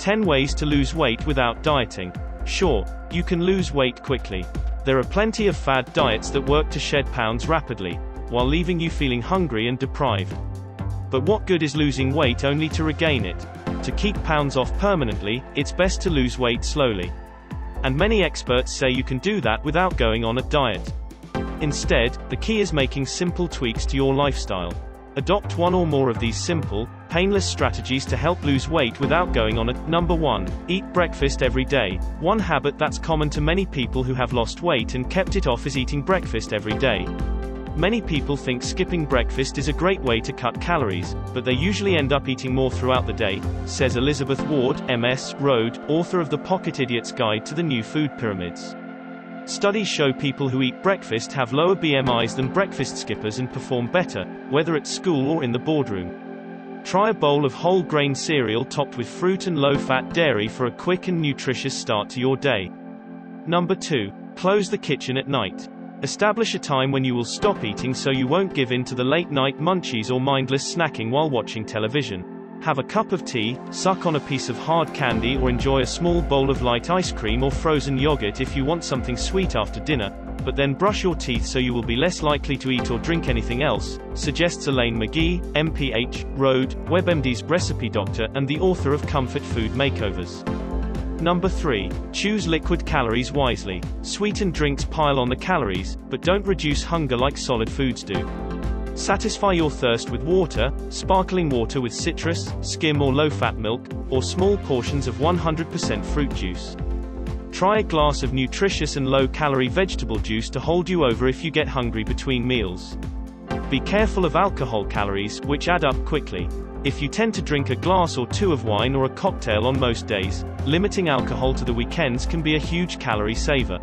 10 ways to lose weight without dieting. Sure, you can lose weight quickly. There are plenty of fad diets that work to shed pounds rapidly, while leaving you feeling hungry and deprived. But what good is losing weight only to regain it? To keep pounds off permanently, it's best to lose weight slowly. And many experts say you can do that without going on a diet. Instead, the key is making simple tweaks to your lifestyle. Adopt one or more of these simple, painless strategies to help lose weight without going on it. Number 1. Eat breakfast every day. One habit that's common to many people who have lost weight and kept it off is eating breakfast every day. Many people think skipping breakfast is a great way to cut calories, but they usually end up eating more throughout the day, says Elizabeth Ward, MS, Road, author of The Pocket Idiot's Guide to the New Food Pyramids. Studies show people who eat breakfast have lower BMIs than breakfast skippers and perform better, whether at school or in the boardroom. Try a bowl of whole grain cereal topped with fruit and low-fat dairy for a quick and nutritious start to your day. Number 2. Close the kitchen at night. Establish a time when you will stop eating so you won't give in to the late-night munchies or mindless snacking while watching television. Have a cup of tea, suck on a piece of hard candy or enjoy a small bowl of light ice cream or frozen yogurt if you want something sweet after dinner, but then brush your teeth so you will be less likely to eat or drink anything else, suggests Elaine McGee, MPH, Road, WebMD's recipe doctor and the author of Comfort Food Makeovers. Number 3. Choose liquid calories wisely. Sweetened drinks pile on the calories, but don't reduce hunger like solid foods do. Satisfy your thirst with water, sparkling water with citrus, skim or low-fat milk, or small portions of 100% fruit juice. Try a glass of nutritious and low-calorie vegetable juice to hold you over if you get hungry between meals. Be careful of alcohol calories, which add up quickly. If you tend to drink a glass or two of wine or a cocktail on most days, limiting alcohol to the weekends can be a huge calorie saver.